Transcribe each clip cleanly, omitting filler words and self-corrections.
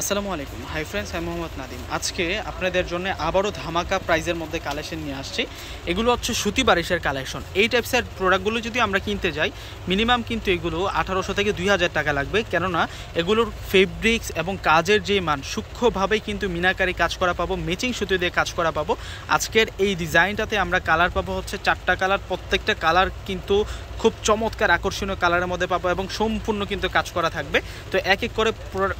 আসসালামু আলাইকুম। Hi friends, আমি মোহাম্মদ নাদিম। আজকে আপনাদের জন্য আবারও ধামাকা প্রাইজের মধ্যে কালেকশন নিয়ে আসছি। এগুলো হচ্ছে সুতি বারিশের কালেকশন। এই টাইপসের প্রোডাক্টগুলো যদি আমরা কিনতে যাই মিনিমাম কিন্তু এগুলো 1800 থেকে 2000 টাকা লাগবে, কেননা এগুলোর ফেব্রিক্স এবং কাজের যে মান সূক্ষ্মভাবেই কিন্তু মিনাকারি কাজ করা পাবো, ম্যাচিং সুতি দিয়ে কাজ করা পাবো। আজকের এই ডিজাইনটাতে আমরা কালার পাবো হচ্ছে 4টা কালার। প্রত্যেকটা কালার কিন্তু খুব চমৎকার আকর্ষণীয় কালারের মধ্যে পাবো এবং সম্পূর্ণ কিন্তু কাজ করা থাকবে। তো এক এক করে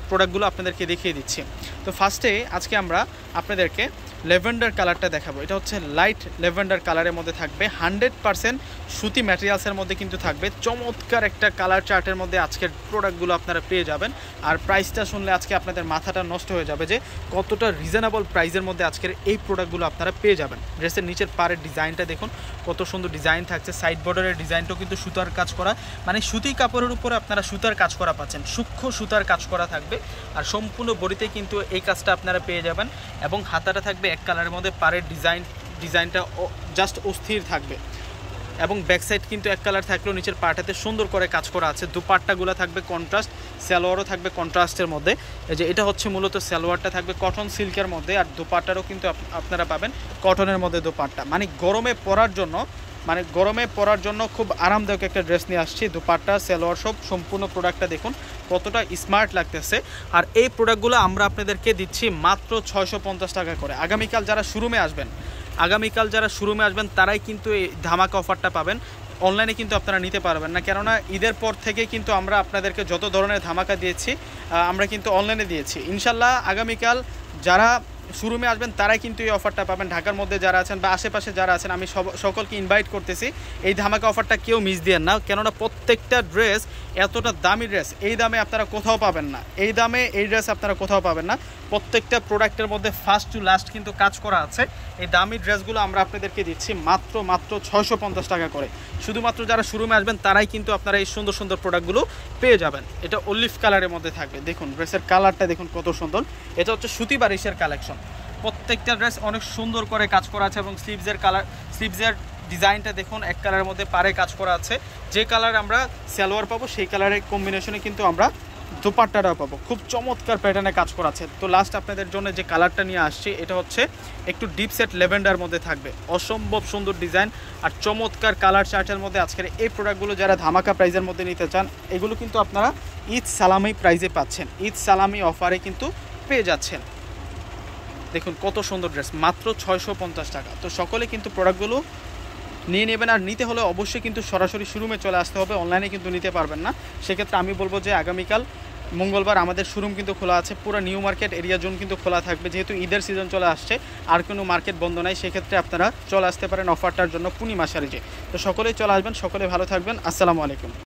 প্রোডাক্টগুলো আপনাদেরকে দেখিয়ে দিচ্ছি। তো ফার্স্টে আজকে আমরা আপনাদেরকে ল্যাভেন্ডার কালারটা দেখাবো। এটা হচ্ছে লাইট ল্যাভেন্ডার কালারের মধ্যে থাকবে, 100% সুতি ম্যাটেরিয়ালসের মধ্যে কিন্তু থাকবে। চমৎকার একটা কালার চার্টের মধ্যে আজকের প্রোডাক্টগুলো আপনারা পেয়ে যাবেন। আর প্রাইসটা শুনলে আজকে আপনাদের মাথাটা নষ্ট হয়ে যাবে যে কতটা রিজনেবল প্রাইসের মধ্যে আজকের এই প্রোডাক্টগুলো আপনারা পেয়ে যাবেন। ড্রেসের নিচের পাড়ের ডিজাইনটা দেখুন, কত সুন্দর ডিজাইন থাকছে। সাইড বর্ডারের ডিজাইনটাও কিন্তু সুতার কাজ করা, মানে সুতি কাপড়ের উপরে আপনারা সুতার কাজ করা পাচ্ছেন, সূক্ষ্ম সুতার কাজ করা থাকবে। আর সম্পূর্ণ বডিতে কিন্তু এই কাজটা আপনারা পেয়ে যাবেন। এবং হাতাটা থাকবে এক কালারের মধ্যে, পাড়ের ডিজাইনটা জাস্ট অস্থির থাকবে। এবং ব্যাক সাইড কিন্তু এক কালার থাকলেও নিচের পাটাতে সুন্দর করে কাজ করা আছে। দুপাট্টাগুলো থাকবে কন্ট্রাস্ট, সালোয়ারও থাকবে কন্ট্রাস্টের মধ্যে। এই যে এটা হচ্ছে মূলত সালোয়ারটা থাকবে কটন সিল্কের মধ্যে, আর দুপাট্টারও কিন্তু আপনারা পাবেন কটনের মধ্যে দুপাট্টা। মানে গরমে পরার জন্য খুব আরামদায়ক একটা ড্রেস নিয়ে আসছি। দুপাট্টা, সালোয়ার সব সম্পূর্ণ প্রোডাক্টটা দেখুন কতটা স্মার্ট লাগতেছে। আর এই প্রোডাক্টগুলো আমরা আপনাদেরকে দিচ্ছি মাত্র 650 টাকা করে। আগামীকাল যারা শোরুমে আসবেন তারাই কিন্তু এই ধামাকা অফারটা পাবেন। অনলাইনে কিন্তু আপনারা নিতে পারবেন না, কেননা ঈদের পর থেকে কিন্তু আমরা আপনাদেরকে যত ধরনের ধামাকা দিয়েছি আমরা কিন্তু অনলাইনে দিয়েছি। ইনশাল্লাহ আগামীকাল যারা শোরুমে আসবেন তারাই কিন্তু এই অফারটা পাবেন। ঢাকার মধ্যে যারা আছেন বা আশেপাশে যারা আছেন আমি সকলকে ইনভাইট করতেছি, এই ধামাকা অফারটা কেউ মিস দিয়েন না, কেননা প্রত্যেকটা ড্রেস এতটা দামি ড্রেস এই দামে আপনারা কোথাও পাবেন না। এই দামে এই ড্রেস আপনারা কোথাও পাবেন না। প্রত্যেকটা প্রোডাক্টের মধ্যে ফার্স্ট টু লাস্ট কিন্তু কাজ করা আছে। এই দামি ড্রেসগুলো আমরা আপনাদেরকে দিচ্ছি মাত্র 650 টাকা করে। শুধুমাত্র যারা শোরুমে আসবেন তারাই কিন্তু আপনারা এই সুন্দর সুন্দর প্রোডাক্টগুলো পেয়ে যাবেন। এটা অলিভ কালারের মধ্যে থাকবে, দেখুন ড্রেসের কালারটা দেখুন কত সুন্দর। এটা হচ্ছে সুতি বারিশের কালেকশন। প্রত্যেকটা ড্রেস অনেক সুন্দর করে কাজ করা আছে এবং স্লিভসের ডিজাইনটা দেখুন এক কালারের মধ্যে পাড়ে কাজ করা আছে। যে কালার আমরা সালোয়ার পাবো সেই কালারের কম্বিনেশনে কিন্তু আমরা দুপাট্টাটাও পাবো। খুব চমৎকার প্যাটার্নে কাজ করা আছে। তো লাস্ট আপনাদের জন্য যে কালারটা নিয়ে আসছি এটা হচ্ছে একটু ডিপ সেট ল্যাভেন্ডার মধ্যে থাকবে, অসম্ভব সুন্দর ডিজাইন আর চমৎকার কালার চার্টের মধ্যে আজকের এই প্রোডাক্টগুলো যারা ধামাকা প্রাইজের মধ্যে নিতে চান এগুলো কিন্তু আপনারা ঈদ সালামি প্রাইজে পাচ্ছেন, ঈদ সালামি অফারে কিন্তু পেয়ে যাচ্ছেন। দেখুন কত সুন্দর ড্রেস, মাত্র 650 টাকা। তো সকলে কিন্তু প্রোডাক্টগুলো নিয়ে নেবেন। আর নিতে হলে অবশ্যই কিন্তু সরাসরি শোরুমে চলে আসতে হবে, অনলাইনে কিন্তু নিতে পারবেন না। সেক্ষেত্রে আমি বলবো যে আগামীকাল মঙ্গলবার আমাদের শোরুম কিন্তু খোলা আছে, পুরো নিউ মার্কেট এরিয়া জোন কিন্তু খোলা থাকবে। যেহেতু ঈদের সিজন চলে আসছে আর কোনো মার্কেট বন্ধ নাই, সেক্ষেত্রে আপনারা চলে আসতে পারেন অফারটার জন্য পূর্ণিমা শাড়িতে। তো সকলেই চলে আসবেন, সকলে ভালো থাকবেন। আসসালামু আলাইকুম।